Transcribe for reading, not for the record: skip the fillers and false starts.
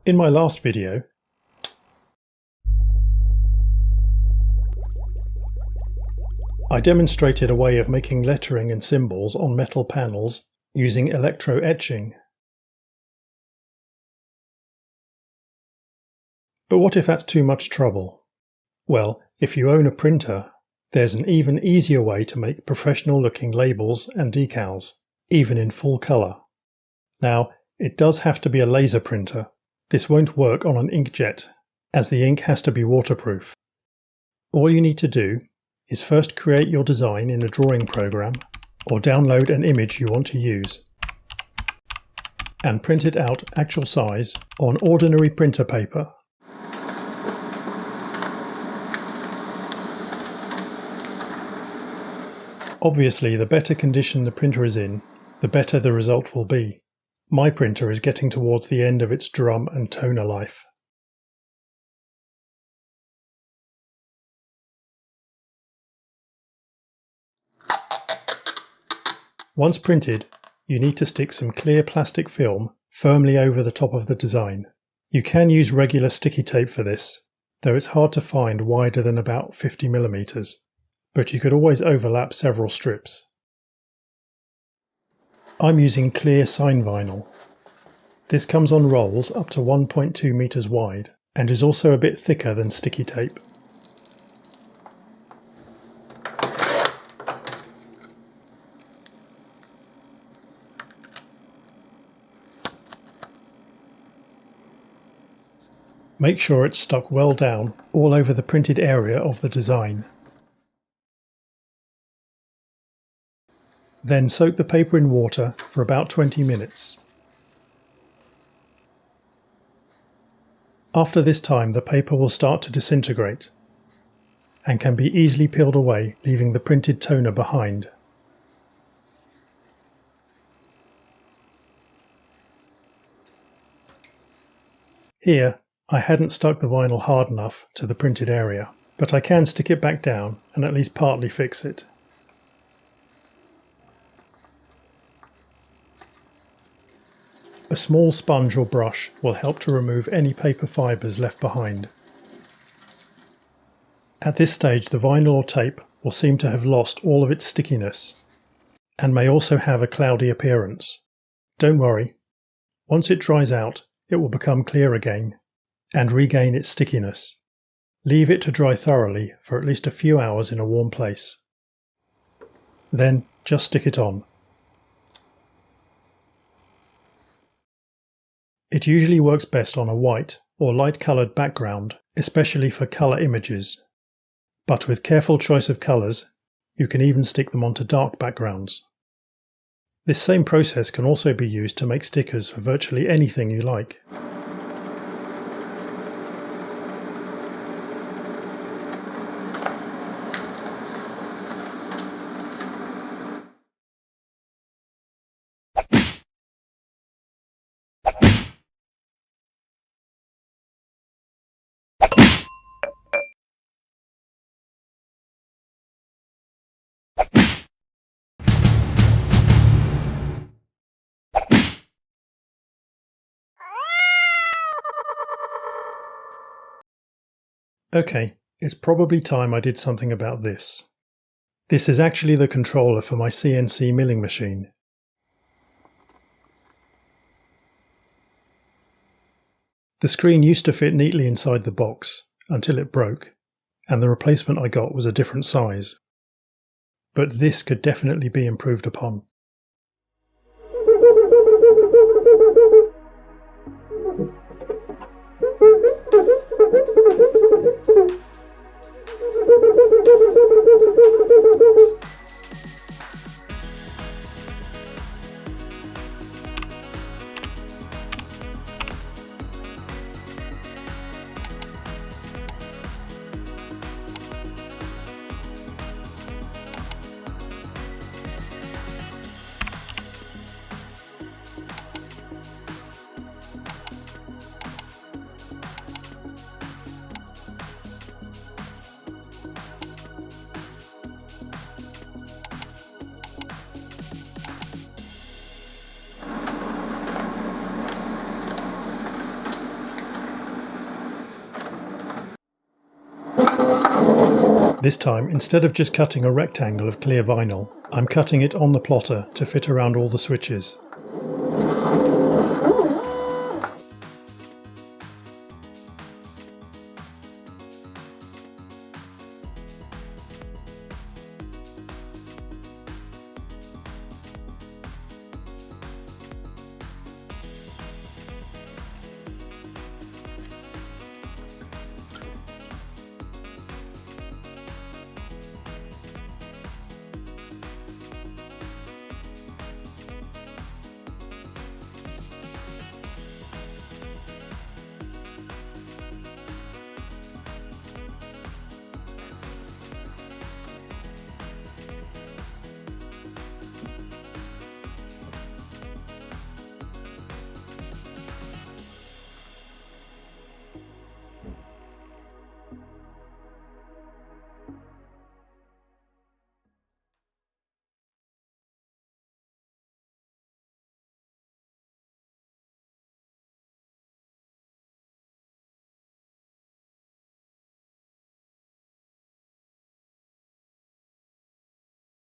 In my last video, I demonstrated a way of making lettering and symbols on metal panels using electro-etching. But what if that's too much trouble? Well, if you own a printer, there's an even easier way to make professional-looking labels and decals, even in full colour. Now, it does have to be a laser printer. This won't work on an inkjet, as the ink has to be waterproof. All you need to do is first create your design in a drawing program, or download an image you want to use, and print it out actual size on ordinary printer paper. Obviously, the better condition the printer is in, the better the result will be. My printer is getting towards the end of its drum and toner life. Once printed, you need to stick some clear plastic film firmly over the top of the design. You can use regular sticky tape for this, though it's hard to find wider than about 50mm, but you could always overlap several strips. I'm using clear sign vinyl. This comes on rolls up to 1.2 meters wide and is also a bit thicker than sticky tape. Make sure it's stuck well down all over the printed area of the design. Then soak the paper in water for about 20 minutes. After this time, the paper will start to disintegrate and can be easily peeled away, leaving the printed toner behind. Here, I hadn't stuck the vinyl hard enough to the printed area, but I can stick it back down and at least partly fix it. A small sponge or brush will help to remove any paper fibres left behind. At this stage, the vinyl or tape will seem to have lost all of its stickiness and may also have a cloudy appearance. Don't worry, once it dries out, it will become clear again and regain its stickiness. Leave it to dry thoroughly for at least a few hours in a warm place. Then just stick it on. It usually works best on a white or light-coloured background, especially for colour images. But with careful choice of colours, you can even stick them onto dark backgrounds. This same process can also be used to make stickers for virtually anything you like. Okay, it's probably time I did something about this. This is actually the controller for my CNC milling machine. The screen used to fit neatly inside the box until it broke, and the replacement I got was a different size. But this could definitely be improved upon. This time, instead of just cutting a rectangle of clear vinyl, I'm cutting it on the plotter to fit around all the switches.